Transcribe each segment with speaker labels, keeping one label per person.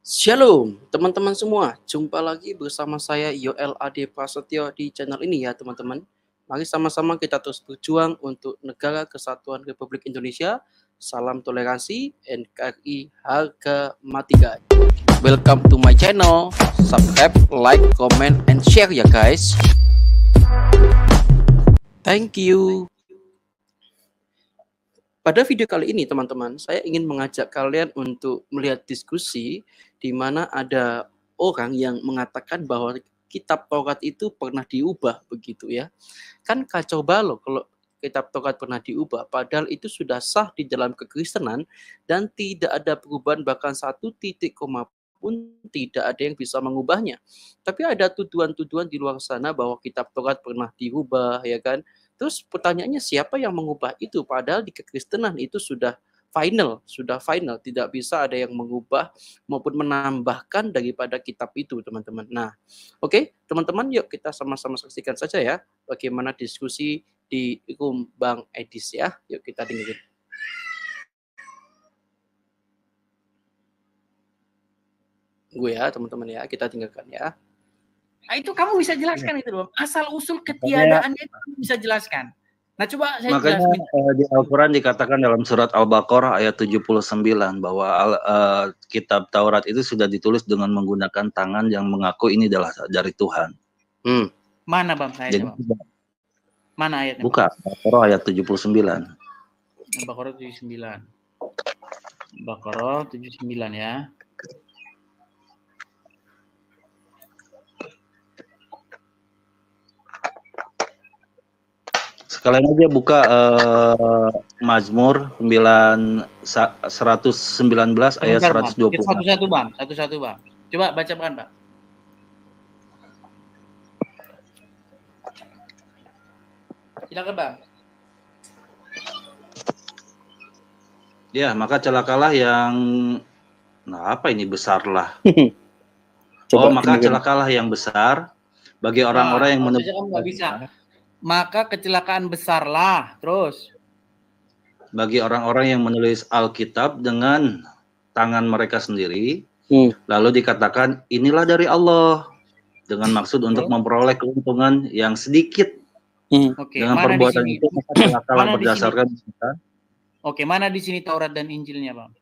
Speaker 1: Shalom teman-teman semua, jumpa lagi bersama saya Yoel Ade Prasetyo di channel ini ya teman-teman. Mari sama-sama kita terus berjuang untuk Negara Kesatuan Republik Indonesia. Salam toleransi, NKRI harga mati guys. Welcome to my channel, subscribe, like, comment, and share ya guys. Thank you. Pada video kali ini teman-teman, saya ingin mengajak kalian untuk melihat diskusi di mana ada orang yang mengatakan bahwa kitab Taurat itu pernah diubah begitu ya. Kan kacau balau kalau kitab Taurat pernah diubah, padahal itu sudah sah di dalam kekristenan dan tidak ada perubahan, bahkan satu titik koma pun tidak ada yang bisa mengubahnya. Tapi ada tuduhan-tuduhan di luar sana bahwa kitab Taurat pernah diubah ya kan. Terus pertanyaannya siapa yang mengubah itu? Padahal di kekristenan itu sudah final, tidak bisa ada yang mengubah maupun menambahkan daripada kitab itu, teman-teman. Nah, oke, teman-teman, yuk kita sama-sama saksikan saja ya bagaimana diskusi di room Bang Edis ya. Yuk kita dengerin. Gue ya, teman-teman ya, kita tinggalkan ya.
Speaker 2: Nah, itu kamu bisa jelaskan itu dong. Asal usul ketiadaannya itu bisa jelaskan. Nah, coba saya
Speaker 3: makanya di Al-Quran dikatakan dalam surat Al-Baqarah ayat 79 bahwa kitab Taurat itu sudah ditulis dengan menggunakan tangan yang mengaku ini adalah dari Tuhan.
Speaker 2: Mana Bang ayatnya, Bang? Mana ayatnya?
Speaker 3: Buka Al-Baqarah ayat 79.
Speaker 2: Al-Baqarah 79. Al-Baqarah 79 ya.
Speaker 3: Sekalian aja buka Mazmur 119 ayat 120.
Speaker 2: Satu-satu Bang. Coba baca Bang. Silakan Bang.
Speaker 3: Ya, maka celakalah yang apa ini besarlah. Maka celakalah yang besar bagi orang-orang yang
Speaker 2: nggak bisa. Maka kecelakaan besarlah. Terus
Speaker 3: bagi orang-orang yang menulis Alkitab dengan tangan mereka sendiri, lalu dikatakan inilah dari Allah dengan maksud untuk memperoleh keuntungan yang sedikit. Dengan perbuatan itu maka celakalah berdasarkan kita.
Speaker 2: Mana di sini Taurat dan Injilnya, Bang?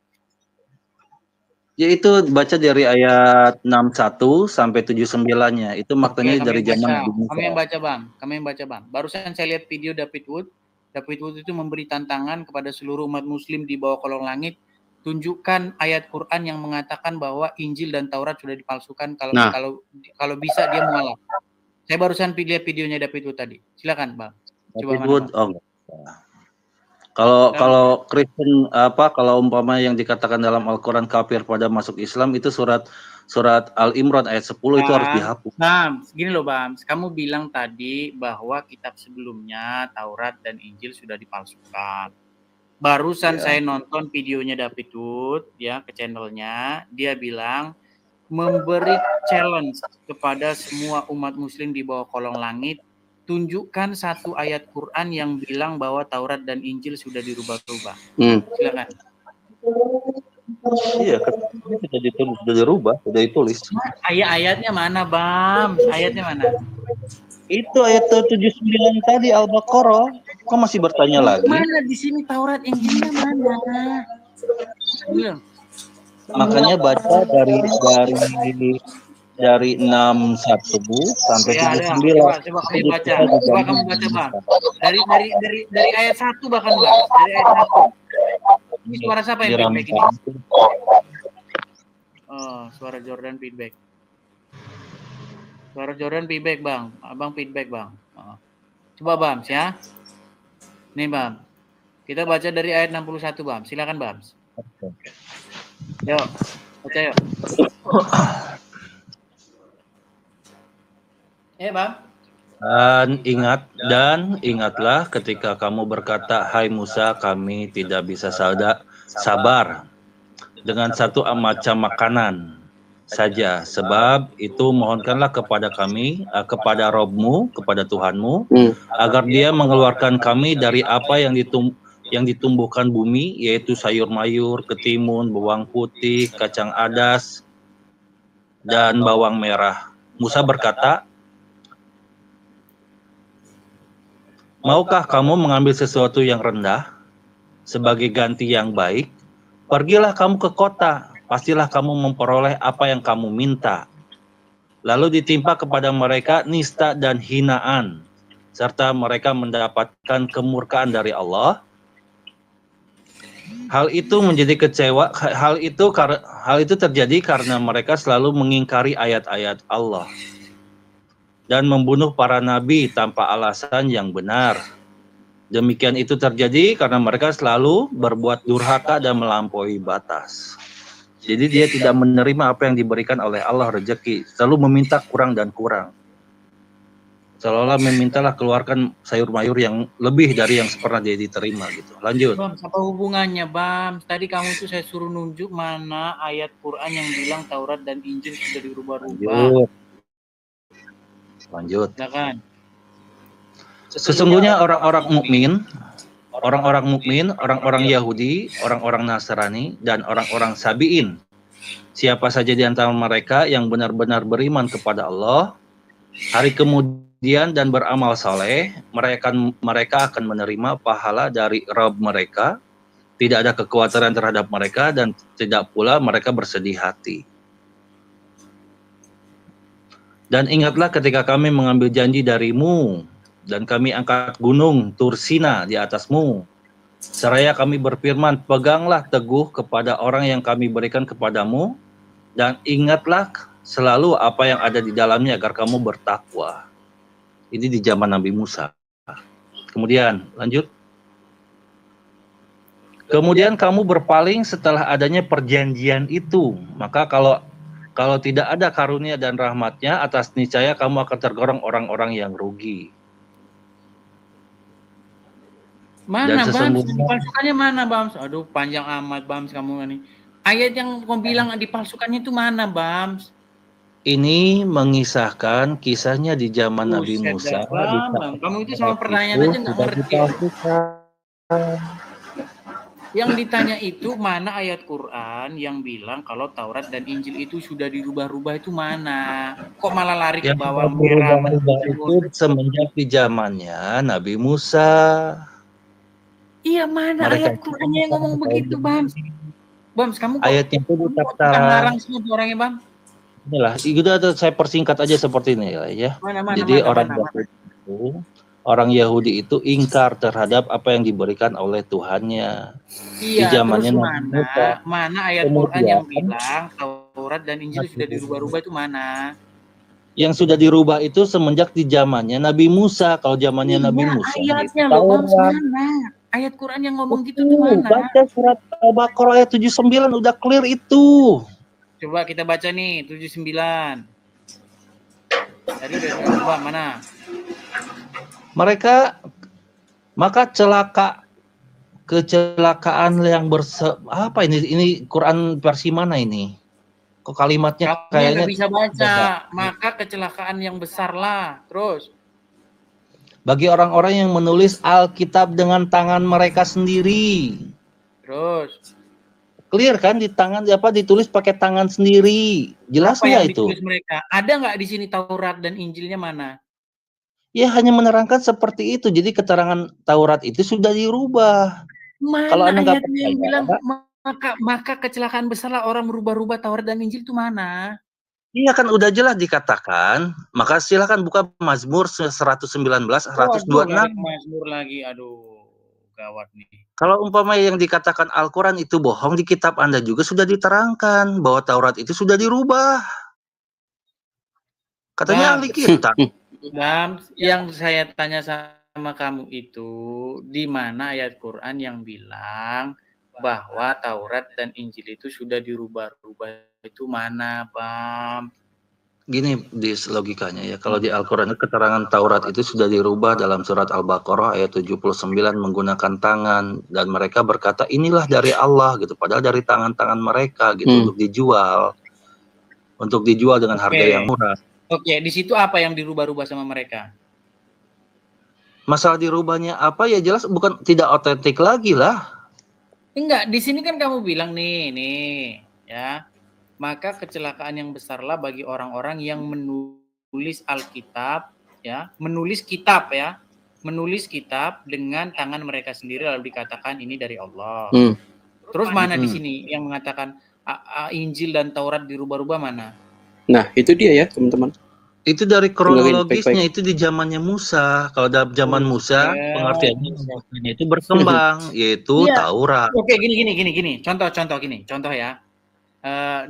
Speaker 3: Yaitu baca dari ayat 61 sampai 79-nya. Itu maknanya dari zaman Nabi Musa.
Speaker 2: Kami yang baca, Bang. Barusan saya lihat video David Wood. David Wood itu memberi tantangan kepada seluruh umat muslim di bawah kolong langit. Tunjukkan ayat Quran yang mengatakan bahwa Injil dan Taurat sudah dipalsukan. Kalau bisa dia mengalah. Saya barusan lihat videonya David Wood tadi. Silakan, Bang.
Speaker 3: David Wood, Kalau Kristen kalau umpama yang dikatakan dalam Al-Quran kafir pada masuk Islam itu surat Al-Imran ayat 10 itu harus dihapus.
Speaker 2: Nah, gini loh Bang, kamu bilang tadi bahwa kitab sebelumnya Taurat dan Injil sudah dipalsukan. Barusan saya nonton videonya David Wood ya ke channelnya, dia bilang memberi challenge kepada semua umat muslim di bawah kolong langit. Tunjukkan satu ayat Quran yang bilang bahwa Taurat dan Injil sudah dirubah-rubah. Silakan.
Speaker 3: Iya, sudah ditulis, sudah dirubah, sudah ditulis.
Speaker 2: Ayat-ayatnya mana, Bang? Ayatnya mana?
Speaker 3: Itu ayat 79 tadi Al-Baqarah. Kok masih bertanya lagi?
Speaker 2: Mana di sini Taurat Injilnya mana? Belum.
Speaker 3: Makanya baca dari 61 sampai 79.
Speaker 2: Coba kamu baca. Bang. Dari ayat 1 bahkan Bang. Dari ayat 1. Ini suara siapa yang feedback ini? Oh, suara Jordan feedback. Suara Jordan feedback, Bang. Abang feedback, Bang. Coba Bang, ya. Nih, Bang. Kita baca dari ayat 61, Bang. Silakan, Bang. Yuk, baca yuk. Bang.
Speaker 3: Dan ingatlah ketika kamu berkata, hai Musa, kami tidak bisa sabar dengan satu macam makanan saja, sebab itu mohonkanlah kepada kami, kepada Robmu, kepada Tuhanmu, agar dia mengeluarkan kami dari apa yang ditumbuhkan bumi, yaitu sayur mayur, ketimun, bawang putih, kacang adas, dan bawang merah. Musa berkata, maukah kamu mengambil sesuatu yang rendah sebagai ganti yang baik? Pergilah kamu ke kota, pastilah kamu memperoleh apa yang kamu minta. Lalu ditimpa kepada mereka nista dan hinaan, serta mereka mendapatkan kemurkaan dari Allah. Hal itu terjadi karena mereka selalu mengingkari ayat-ayat Allah dan membunuh para nabi tanpa alasan yang benar. Demikian itu terjadi karena mereka selalu berbuat durhaka dan melampaui batas. Jadi dia tidak menerima apa yang diberikan oleh Allah rezeki, selalu meminta kurang dan kurang. Seolah-olah memintalah keluarkan sayur mayur yang lebih dari yang pernah dia diterima gitu. Lanjut.
Speaker 2: Bams, apa hubungannya, Bams? Tadi kamu tuh saya suruh nunjuk mana ayat Quran yang bilang Taurat dan Injil sudah dirubah-rubah.
Speaker 3: Lanjut.
Speaker 2: Ya kan?
Speaker 3: Sesungguhnya orang-orang mukmin, orang-orang Yahudi, orang-orang Nasrani, dan orang-orang Sabi'in, siapa saja di antara mereka yang benar-benar beriman kepada Allah, hari kemudian dan beramal saleh, mereka akan menerima pahala dari Rabb mereka. Tidak ada kekhawatiran terhadap mereka dan tidak pula mereka bersedih hati. Dan ingatlah ketika kami mengambil janji darimu dan kami angkat gunung Tursina di atasmu. Seraya kami berfirman, peganglah teguh kepada orang yang kami berikan kepadamu dan ingatlah selalu apa yang ada di dalamnya agar kamu bertakwa. Ini di zaman Nabi Musa. Kemudian lanjut. Kemudian kamu berpaling setelah adanya perjanjian itu. Maka kalau tidak ada karunia dan rahmatnya, atas niscaya kamu akan tergolong orang-orang yang rugi.
Speaker 2: Mana Bams? Dipalsukannya mana Bams? Aduh panjang amat Bams kamu nih. Ayat yang kamu bilang dipalsukannya itu mana Bams?
Speaker 3: Ini mengisahkan kisahnya di zaman Nabi Musa.
Speaker 2: Kamu itu sama pertanyaan aja nggak ngerti. Yang ditanya itu mana ayat Quran yang bilang kalau Taurat dan Injil itu sudah dirubah-rubah itu mana? Kok malah lari ke bawah merah?
Speaker 3: Itu semenjak di zamannya Nabi Musa.
Speaker 2: Iya mana ayat Qurannya yang ngomong begitu Bams? Bams kamu kok
Speaker 3: ayatnya itu
Speaker 2: bukan larang semua orangnya Bam?
Speaker 3: Inilah, udah saya persingkat aja seperti ini ya. Jadi orang Yahudi itu ingkar terhadap apa yang diberikan oleh Tuhannya.
Speaker 2: Iya, di zamannya mana ayat Quran yang bilang Taurat dan Injil sudah dirubah-rubah itu mana?
Speaker 3: Yang sudah dirubah itu semenjak di zamannya Nabi Musa. Kalau zamannya Nabi Musa,
Speaker 2: ayatnya loh Bams, mana? Ayat Quran yang ngomong gitu tuh mana?
Speaker 3: Baca surat Al-Baqarah ayat 79 udah clear itu.
Speaker 2: Coba kita baca nih 79. Tadi udah coba mana?
Speaker 3: Maka kecelakaan yang apa ini Quran versi mana ini? Kok kalimatnya
Speaker 2: kamu
Speaker 3: kayaknya
Speaker 2: bisa baca. Maka kecelakaan yang besar lah. Terus
Speaker 3: bagi orang-orang yang menulis Alkitab dengan tangan mereka sendiri.
Speaker 2: Terus
Speaker 3: clear kan di tangan ditulis pakai tangan sendiri. Jelas nggak itu?
Speaker 2: Mereka? Ada nggak di sini Taurat dan Injilnya mana?
Speaker 3: Ya hanya menerangkan seperti itu. Jadi keterangan Taurat itu sudah dirubah.
Speaker 2: Mana kalau Anda nggak percaya, yang bilang maka kecelakaan besarlah orang merubah-rubah Taurat dan Injil itu mana?
Speaker 3: Iya kan udah jelas dikatakan. Maka silakan buka Mazmur 119, 126.
Speaker 2: Mazmur lagi, aduh gawat nih.
Speaker 3: Kalau umpamanya yang dikatakan Al-Quran itu bohong, di kitab Anda juga sudah diterangkan bahwa Taurat itu sudah dirubah. Katanya ahli kitab.
Speaker 2: Yang saya tanya sama kamu itu, di mana ayat Quran yang bilang bahwa Taurat dan Injil itu sudah dirubah-rubah itu mana, Bam?
Speaker 3: Gini di logikanya ya, kalau di Al-Quran keterangan Taurat itu sudah dirubah dalam surat Al-Baqarah ayat 79 menggunakan tangan, dan mereka berkata inilah dari Allah gitu, padahal dari tangan-tangan mereka gitu untuk dijual dengan harga yang murah.
Speaker 2: Oke, di situ apa yang dirubah-rubah sama mereka?
Speaker 3: Masalah dirubahnya apa ya jelas bukan tidak otentik lagi lah.
Speaker 2: Enggak, di sini kan kamu bilang nih ya. maka kecelakaan yang besarlah bagi orang-orang yang menulis Alkitab, ya, menulis kitab dengan tangan mereka sendiri lalu dikatakan ini dari Allah. Terus mana di sini yang mengatakan Injil dan Taurat dirubah-rubah mana?
Speaker 1: Nah, itu dia ya, teman-teman.
Speaker 3: Itu dari kronologisnya, itu di zamannya Musa. Kalau dalam zaman Musa, pengertiannya itu berkembang, yaitu Taurat.
Speaker 2: Oke, gini. Contoh ya.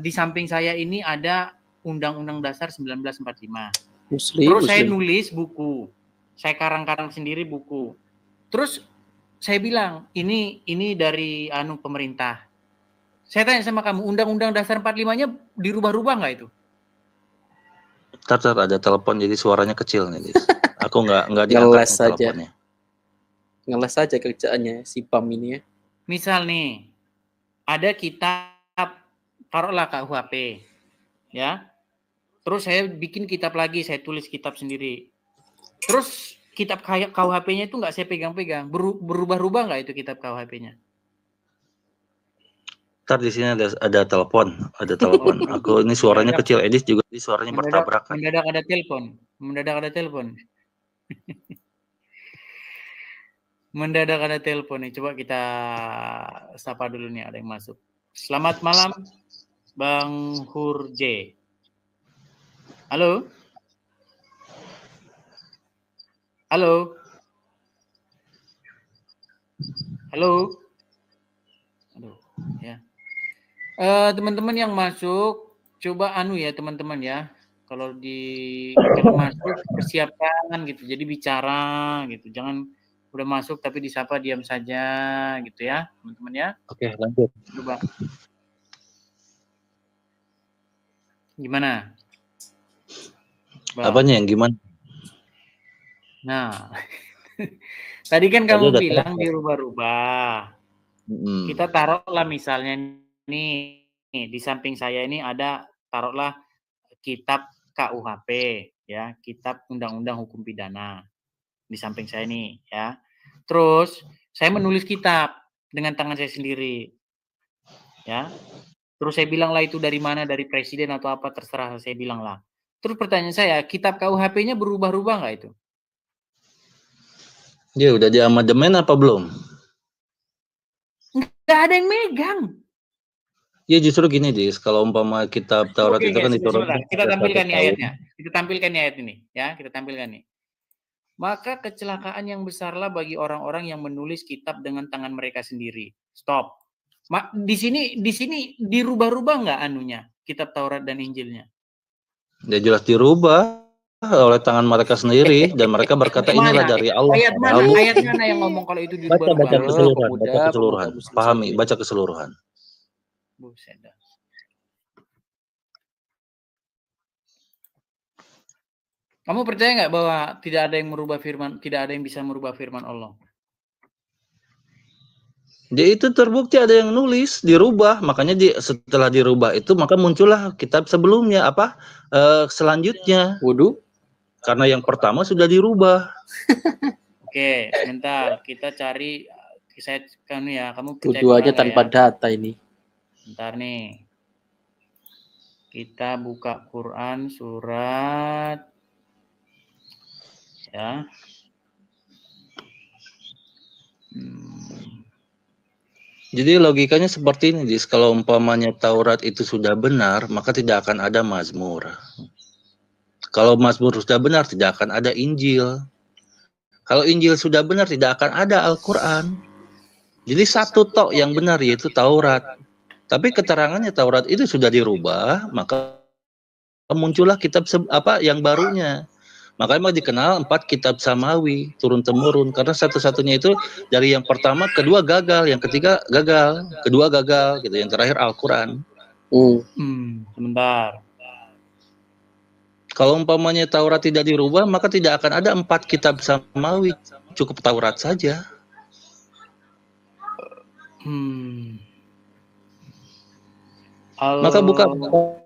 Speaker 2: Di samping saya ini ada Undang-Undang Dasar 1945. Terus saya nulis buku. Saya karang-karang sendiri buku. Terus saya bilang, ini dari pemerintah. Saya tanya sama kamu, Undang-Undang Dasar 45-nya dirubah-rubah nggak itu?
Speaker 3: Tar, ada telepon jadi suaranya kecil nih. Aku nggak diangkat teleponnya.
Speaker 1: Ngeles saja kerjaannya si Pam ini ya.
Speaker 2: Misal nih, ada kitab, taruhlah KUHP, ya. Terus saya bikin kitab lagi, saya tulis kitab sendiri. Terus kitab KUHP-nya itu nggak saya pegang-pegang, berubah-ubah nggak itu kitab KUHP-nya?
Speaker 3: Ntar di sini ada telepon. Aku ini suaranya kecil, Edis juga di suaranya bertabrakan.
Speaker 2: Mendadak ada telepon. Mendadak ada telepon nih. Coba kita sapa dulu nih, ada yang masuk. Selamat malam, Bang Hurje. Halo. Aduh, ya. Teman-teman yang masuk, coba ya teman-teman ya. Kalau masuk persiapkan gitu. Jadi bicara gitu. Jangan udah masuk tapi disapa diam saja gitu ya, teman-teman ya.
Speaker 3: Oke, lanjut.
Speaker 2: Coba. Gimana?
Speaker 3: Apanya yang gimana?
Speaker 2: Nah, tadi kan kamu bilang dirubah-rubah. Kita taruhlah misalnya nih di samping saya ini ada taruhlah kitab KUHP ya, kitab Undang-Undang Hukum Pidana di samping saya nih ya. Terus saya menulis kitab dengan tangan saya sendiri ya. Terus saya bilang lah itu dari mana, dari presiden atau apa, terserah saya bilang lah. Terus pertanyaan saya, kitab KUHP-nya berubah-ubah nggak itu?
Speaker 3: Dia udah diamandemen apa belum?
Speaker 2: Nggak ada yang megang.
Speaker 3: Ya justru gini, Dis, kalau umpama kitab Taurat itu kan diturunkan.
Speaker 2: Kita tampilkan nih ayatnya. Kita tampilkan nih ayat ini, ya. Kita tampilkan nih. Maka kecelakaan yang besarlah bagi orang-orang yang menulis kitab dengan tangan mereka sendiri. Stop. Di sini dirubah-rubah nggak anunya, kitab Taurat dan Injilnya?
Speaker 3: Ya jelas dirubah oleh tangan mereka sendiri dan mereka berkata inilah dari Allah.
Speaker 2: Ayat mana yang ngomong kalau itu dirubah-rubah?
Speaker 3: Baca keseluruhan. Pahami, baca keseluruhan.
Speaker 2: Buset dah. Kamu percaya nggak bahwa tidak ada yang bisa merubah firman Allah?
Speaker 3: Dia itu terbukti ada yang nulis dirubah, makanya setelah dirubah itu maka muncullah kitab sebelumnya selanjutnya.
Speaker 1: Wudu.
Speaker 3: Karena yang pertama sudah dirubah.
Speaker 2: Oke, sebentar kita cari. Saya kan ya, kamu percaya
Speaker 1: wudu aja tanpa data ini.
Speaker 2: Bentar nih. Kita buka Quran surat ya.
Speaker 3: Jadi logikanya seperti ini, Dis. Kalau umpamanya Taurat itu sudah benar, maka tidak akan ada Mazmur. Kalau Mazmur sudah benar, tidak akan ada Injil. Kalau Injil sudah benar, tidak akan ada Al-Quran. Jadi satu tok yang benar, yaitu Taurat. Tapi keterangannya Taurat itu sudah dirubah, maka muncullah kitab yang barunya. Makanya dikenal 4 kitab samawi turun-temurun, karena satu-satunya itu dari yang pertama, kedua gagal, yang ketiga gagal, kedua gagal, gitu. Yang terakhir Al-Quran.
Speaker 2: Sebentar.
Speaker 3: Kalau umpamanya Taurat tidak dirubah, maka tidak akan ada 4 kitab samawi, cukup Taurat saja. Maka buka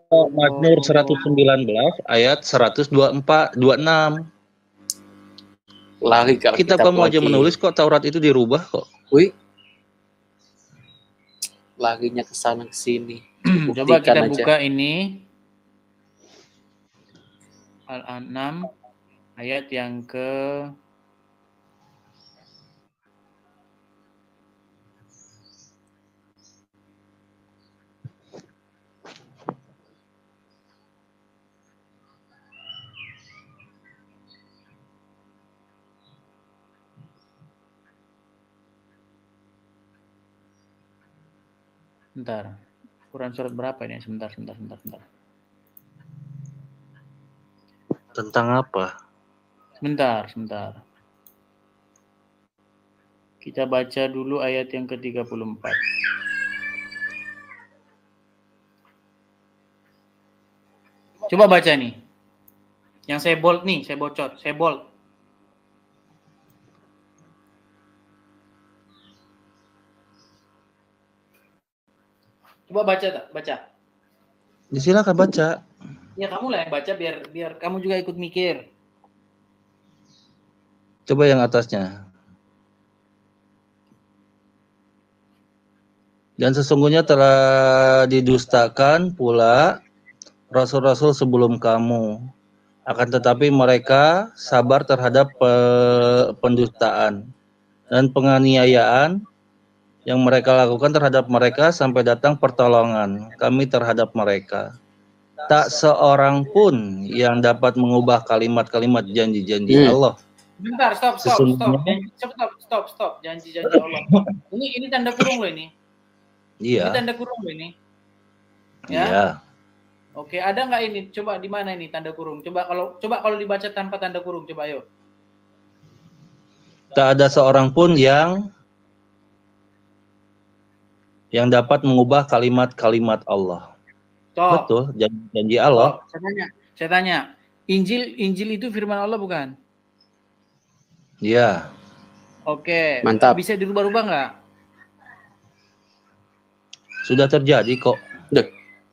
Speaker 3: Mazmur 119 ayat 124-26.
Speaker 1: Lari
Speaker 3: kita kamu aja menulis kok Taurat itu dirubah kok.
Speaker 1: Wih. Larinya ke sana ke sini.
Speaker 2: Coba kita
Speaker 1: Buktikan aja.
Speaker 2: buka ini Al-An'am ayat yang ke bentar. Quran surat berapa ini? Sebentar.
Speaker 3: Tentang apa?
Speaker 2: Sebentar. Kita baca dulu ayat yang ke-34. Coba baca nih. Yang saya bold nih, saya bocor, saya bold. Coba baca tak? Baca.
Speaker 3: Silakan baca.
Speaker 2: Ya kamu lah yang baca biar kamu juga ikut mikir.
Speaker 3: Coba yang atasnya. Dan sesungguhnya telah didustakan pula rasul-rasul sebelum kamu. Akan tetapi mereka sabar terhadap pendustaan dan penganiayaan yang mereka lakukan terhadap mereka sampai datang pertolongan kami terhadap mereka. Tak seorang pun yang dapat mengubah kalimat-kalimat janji-janji Allah.
Speaker 2: Bentar, stop. Janji-janji Allah. Ini tanda kurung loh ini.
Speaker 3: Iya.
Speaker 2: Ini tanda kurung loh ini. Ya.
Speaker 3: Iya.
Speaker 2: Oke, ada nggak ini? Coba di mana ini tanda kurung? Coba kalau dibaca tanpa tanda kurung, coba ayo.
Speaker 3: Tak ada seorang pun yang dapat mengubah kalimat-kalimat Allah.
Speaker 2: Stop.
Speaker 3: Betul, janji Allah.
Speaker 2: Saya tanya, Injil itu firman Allah bukan?
Speaker 3: Iya.
Speaker 2: Oke.
Speaker 1: Mantap.
Speaker 2: Bisa dirubah-rubah nggak?
Speaker 3: Sudah terjadi kok.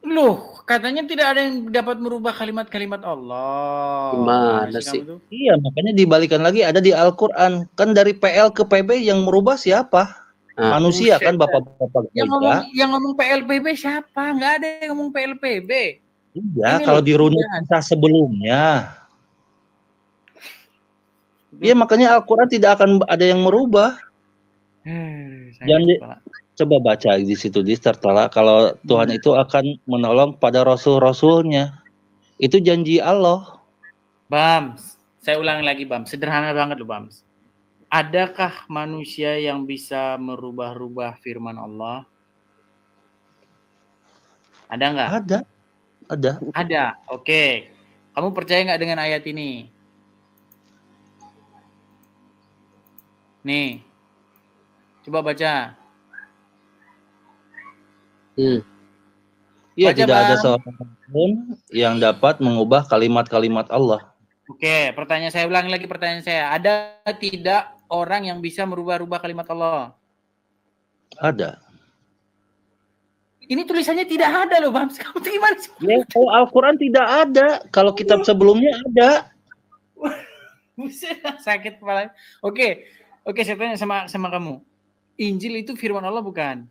Speaker 2: Loh, katanya tidak ada yang dapat merubah kalimat-kalimat Allah.
Speaker 1: Gimana sih?
Speaker 3: Iya, makanya dibalikan lagi ada di Al-Quran. Kan dari PL ke PB yang merubah siapa? Manusia kan bapak-bapak gereja.
Speaker 2: Yang ngomong PLPB siapa? Nggak ada yang ngomong PLPB.
Speaker 3: Iya, kalau dirunut kisah sebelumnya. Iya, makanya Al-Quran tidak akan ada yang merubah. Coba baca di situ di tertera kalau Tuhan itu akan menolong pada rasul-rasulnya. Itu janji Allah.
Speaker 2: Bams, saya ulangi lagi Bams. Sederhana banget loh Bams. Adakah manusia yang bisa merubah-rubah firman Allah? Ada nggak?
Speaker 3: Ada.
Speaker 2: Oke. Kamu percaya nggak dengan ayat ini? Nih. Coba baca.
Speaker 3: Iya, tidak ada seorang pun yang dapat mengubah kalimat-kalimat Allah.
Speaker 2: Oke, saya ulangi lagi pertanyaan saya. Ada tidak orang yang bisa merubah-rubah kalimat Allah?
Speaker 3: Ada.
Speaker 2: Ini tulisannya tidak ada loh, Bams. Kamu tuh gimana sih?
Speaker 3: Ya, kalau Al-Quran tidak ada. Kalau kitab sebelumnya ada.
Speaker 2: Buset, sakit kepala. Oke, saya tanya sama kamu. Injil itu firman Allah bukan?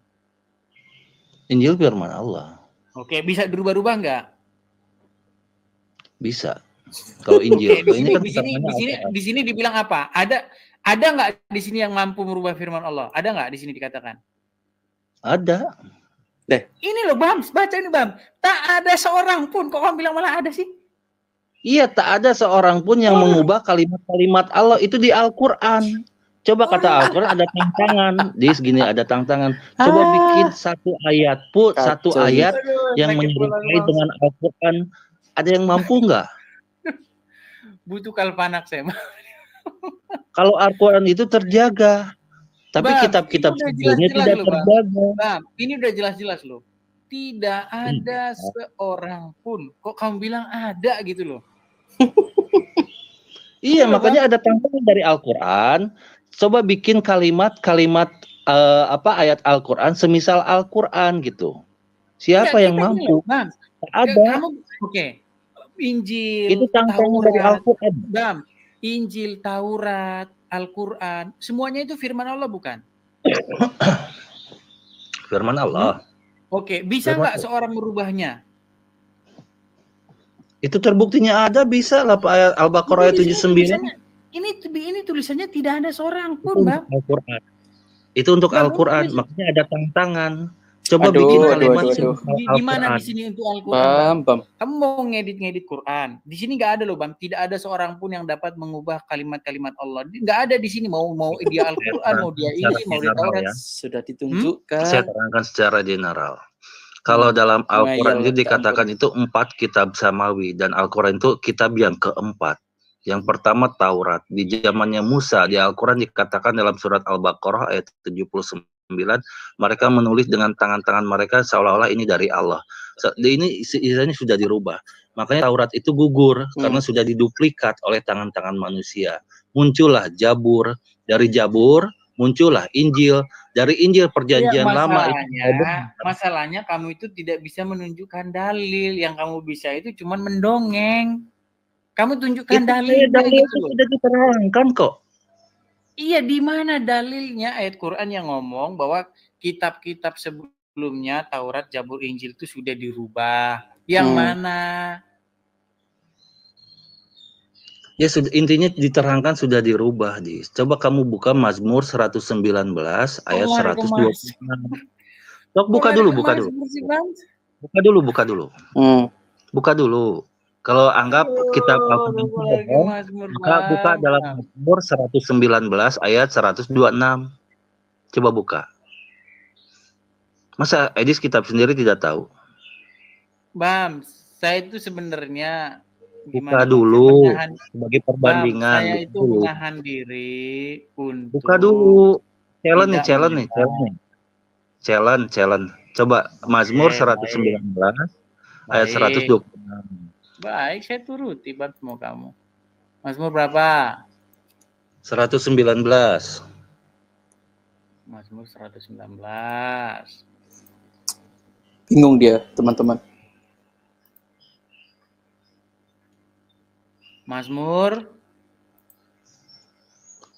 Speaker 3: Injil firman Allah.
Speaker 2: Oke, bisa dirubah-rubah nggak?
Speaker 3: Bisa. Kalau Injil.
Speaker 2: Di sini dibilang apa? Ada nggak di sini yang mampu merubah firman Allah? Ada nggak di sini dikatakan?
Speaker 3: Ada.
Speaker 2: Ini loh Bams, baca ini Bam. Tak ada seorang pun. Kok kamu bilang malah ada sih?
Speaker 3: Iya, tak ada seorang pun yang mengubah kalimat-kalimat Allah. Itu di Al-Quran. Coba kata Al-Quran ada tantangan. Di segini ada tantangan. Coba bikin satu ayat yang menyerupai dengan Al-Quran. Ada yang mampu nggak?
Speaker 2: Butuh kalpanak saya.
Speaker 3: Kalau Al-Quran itu terjaga. Tapi kitab-kitab sebelumnya tidak terjaga.
Speaker 2: Bam, ini udah jelas-jelas loh. Tidak ada seorang pun. Kok kamu bilang ada gitu loh?
Speaker 3: Iya, makanya ada tantangan dari Al-Quran. Coba bikin kalimat-kalimat ayat Al-Quran semisal Al-Quran gitu. Siapa yang mampu?
Speaker 2: Bam,
Speaker 3: ada.
Speaker 2: Oke. Injil,
Speaker 3: itu tantangan dari Al-Quran.
Speaker 2: Bam, Injil, Taurat, Al-Quran, semuanya itu firman Allah bukan?
Speaker 3: Firman Allah.
Speaker 2: Oke, bisa nggak seorang merubahnya?
Speaker 3: Itu terbuktinya ada, bisa lah ayat Al-Baqarah ayat 79.
Speaker 2: Ini tulisannya tidak ada seorang
Speaker 3: Itu
Speaker 2: pun,
Speaker 3: untuk
Speaker 2: Bang.
Speaker 3: Al-Quran. Itu untuk
Speaker 2: Bang,
Speaker 3: Al-Quran,
Speaker 2: tulis.
Speaker 3: makanya ada tantangan. Coba
Speaker 1: Aduh,
Speaker 3: bikin
Speaker 1: aduh,
Speaker 3: kalimat
Speaker 1: aduh, aduh.
Speaker 2: Di mana di sini untuk Al-Quran, Bang? Kamu mau ngedit Quran. Di sini nggak ada loh, Bang. Tidak ada seorang pun yang dapat mengubah kalimat-kalimat Allah. Nggak ada di sini. Mau dia Al-Quran, mau dia Injil, mau dia Taurat.
Speaker 3: Ya.
Speaker 1: Sudah ditunjukkan.
Speaker 3: Saya terangkan secara general. Kalau dalam Al-Quran itu dikatakan itu 4 kitab samawi, dan Al-Quran itu kitab yang keempat. Yang pertama Taurat. Di zamannya Musa, di Al-Quran dikatakan dalam surat Al-Baqarah ayat 79, mereka menulis dengan tangan-tangan mereka seolah-olah ini dari Allah. Ini istilahnya sudah dirubah. Makanya Taurat itu gugur karena sudah diduplikat oleh tangan-tangan manusia. Muncullah Jabur, dari Jabur muncullah Injil, dari Injil perjanjian lama.
Speaker 2: Masalahnya kamu itu tidak bisa menunjukkan dalil. Yang kamu bisa itu cuma mendongeng. Kamu tunjukkan dalilnya gitu loh.
Speaker 3: Sudah diterangkan kok.
Speaker 2: Iya, di mana dalilnya ayat Quran yang ngomong bahwa kitab-kitab sebelumnya Taurat, Jabur, Injil itu sudah dirubah. Yang mana?
Speaker 3: Ya sudah, intinya diterangkan sudah dirubah, Dis. Coba kamu buka Mazmur 119 ayat 126. Sok buka dulu. Buka dulu. Kalau anggap kitab Al-Quran, maka buka dalam Mazmur 119 ayat 126. Coba buka. Masa Edis kitab sendiri tidak tahu?
Speaker 2: Bam, saya itu sebenarnya
Speaker 3: buka dulu sebagai perbandingan.
Speaker 2: Bam, saya itu menahan diri untuk
Speaker 3: buka dulu. Challenge. Coba Mazmur 119 ayat 126.
Speaker 2: Baik, saya turuti Bam mau kamu. Mazmur berapa?
Speaker 3: 119.
Speaker 2: Mazmur 119.
Speaker 1: Bingung dia, teman-teman.
Speaker 3: Mazmur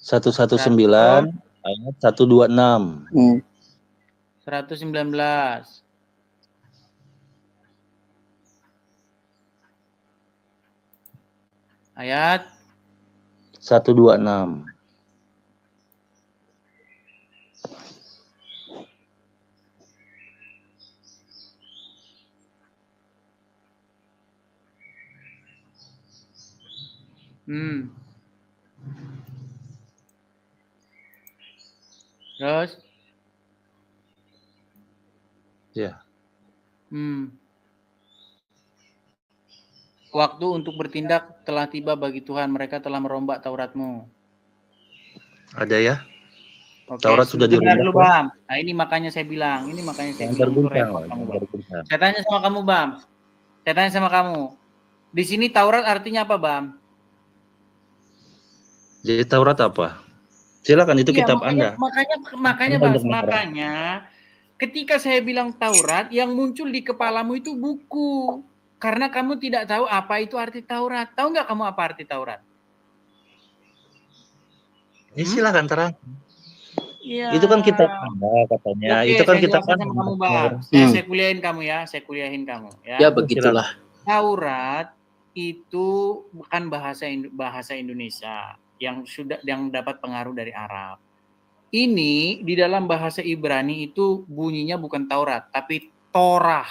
Speaker 3: 119 ayat 126.
Speaker 2: 119. Ayat
Speaker 3: 126.
Speaker 2: Terus?
Speaker 3: Ya.
Speaker 2: Waktu untuk bertindak telah tiba bagi Tuhan. Mereka telah merombak Taurat-Mu.
Speaker 3: Ada ya?
Speaker 2: Oke,
Speaker 3: Taurat sudah dirombak.
Speaker 2: Dulu, Bam. Nah, ini makanya saya bilang. Saya tanya sama kamu, Bam. Saya tanya sama kamu. Di sini Taurat artinya apa, Bam?
Speaker 3: Jadi Taurat apa? Silakan, itu kitab Anda.
Speaker 2: Makanya ketika saya bilang Taurat, yang muncul di kepalamu itu buku. Karena kamu tidak tahu apa itu arti Taurat. Tahu nggak kamu apa arti Taurat?
Speaker 3: Ya, silakan terang. Ya. Itu kan kitab Anda katanya.
Speaker 2: Oke,
Speaker 3: itu kan kitab
Speaker 2: Anda. Kamu, Bang. Saya kuliahin kamu ya. Saya kuliahin kamu ya.
Speaker 1: Ya, begitulah.
Speaker 2: Taurat itu bukan bahasa Indonesia yang dapat pengaruh dari Arab. Ini di dalam bahasa Ibrani itu bunyinya bukan Taurat, tapi Torah.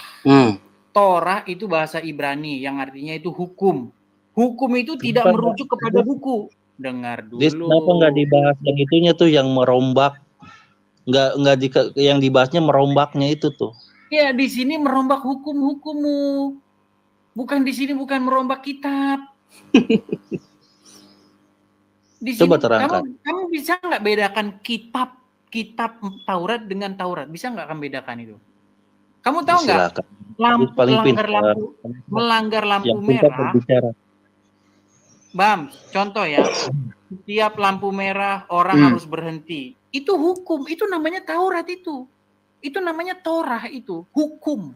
Speaker 2: Torah itu bahasa Ibrani yang artinya itu hukum. Hukum itu tidak merujuk kepada buku. Dengar dulu.
Speaker 3: Kenapa nggak dibahas yang itunya tuh, yang merombak? Yang dibahasnya merombaknya itu tuh.
Speaker 2: Ya, di sini merombak hukum-hukummu. Bukan di sini, bukan merombak kitab. Di sini,
Speaker 3: coba terangkan.
Speaker 2: Kamu bisa nggak bedakan kitab Taurat dengan Taurat? Bisa nggak kamu bedakan itu? Kamu tahu nggak? Melanggar lampu merah. Bam, contoh ya. Setiap lampu merah orang harus berhenti. Itu hukum. Itu namanya Taurat itu. Itu namanya Torah itu. Hukum.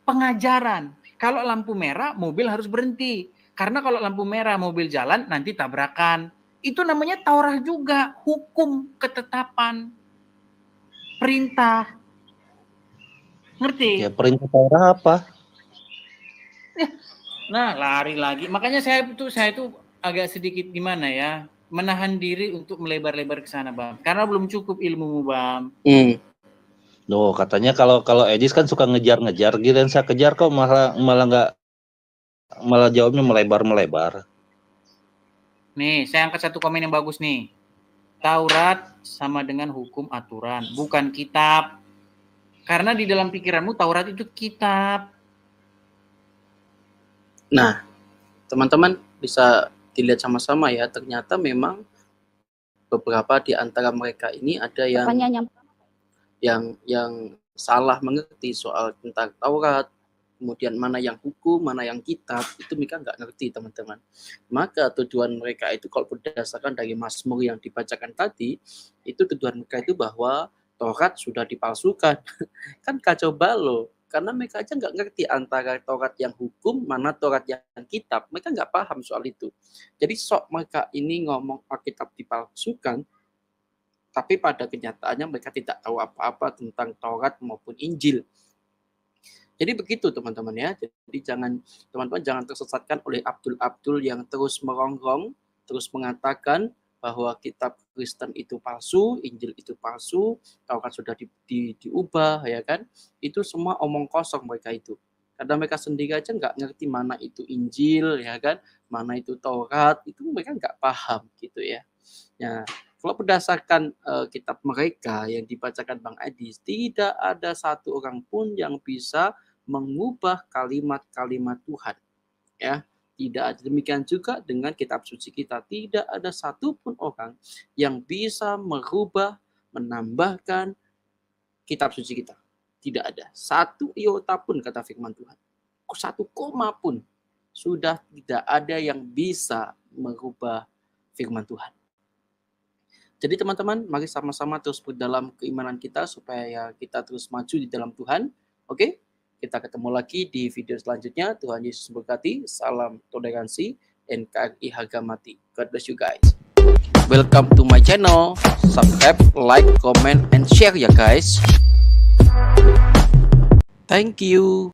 Speaker 2: Pengajaran. Kalau lampu merah, mobil harus berhenti. Karena kalau lampu merah, mobil jalan, nanti tabrakan. Itu namanya Taurat juga. Hukum, ketetapan, perintah. Ngerti?
Speaker 3: Ya perintah Taurat apa?
Speaker 2: Nah, lari lagi. Makanya saya itu agak sedikit gimana ya, menahan diri untuk melebar-lebar ke sana, Bang. Karena belum cukup ilmumu, Bang.
Speaker 3: Loh, katanya kalau Edis kan suka ngejar-ngejar, giliran saya kejar kok malah nggak, malah jawabnya melebar-melebar.
Speaker 2: Nih, saya angkat satu komen yang bagus nih. Taurat sama dengan hukum aturan, bukan kitab. Karena di dalam pikiranmu Taurat itu kitab.
Speaker 1: Nah, teman-teman bisa dilihat sama-sama ya, ternyata memang beberapa di antara mereka ini ada yang salah mengerti soal tentang Taurat, kemudian mana yang hukum, mana yang kitab, itu mereka nggak ngerti, teman-teman. Maka tujuan mereka itu kalau berdasarkan dari Mazmur yang dibacakan tadi, itu tujuan mereka itu bahwa Taurat sudah dipalsukan. Kan kacau balau, karena mereka aja nggak ngerti antara Taurat yang hukum, mana Taurat yang kitab. Mereka nggak paham soal itu. Jadi sok mereka ini ngomong Alkitab dipalsukan, tapi pada kenyataannya mereka tidak tahu apa-apa tentang Taurat maupun Injil. Jadi begitu teman-teman ya. Jadi teman-teman jangan tersesatkan oleh Abdul yang terus merongrong, terus mengatakan bahwa kitab Kristen itu palsu, Injil itu palsu, Taurat sudah diubah, ya kan? Itu semua omong kosong mereka itu. Karena mereka sendiri aja nggak ngerti mana itu Injil, ya kan? Mana itu Taurat, itu mereka nggak paham gitu ya. Nah, kalau berdasarkan kitab mereka yang dibacakan Bang Adis, tidak ada satu orang pun yang bisa mengubah kalimat-kalimat Tuhan. Ya, tidak ada. Demikian juga dengan kitab suci kita, tidak ada satupun orang yang bisa merubah, menambahkan kitab suci kita. Tidak ada satu iota pun, kata firman Tuhan. Satu koma pun sudah tidak ada yang bisa merubah firman Tuhan. Jadi teman-teman, mari sama-sama terus berdalam keimanan kita supaya kita terus maju di dalam Tuhan. Oke? Kita ketemu lagi di video selanjutnya. Tuhan Yesus memberkati. Salam toleransi. NKRI harga mati. God bless you guys. Welcome to my channel. Subscribe, like, comment, and share ya guys. Thank you.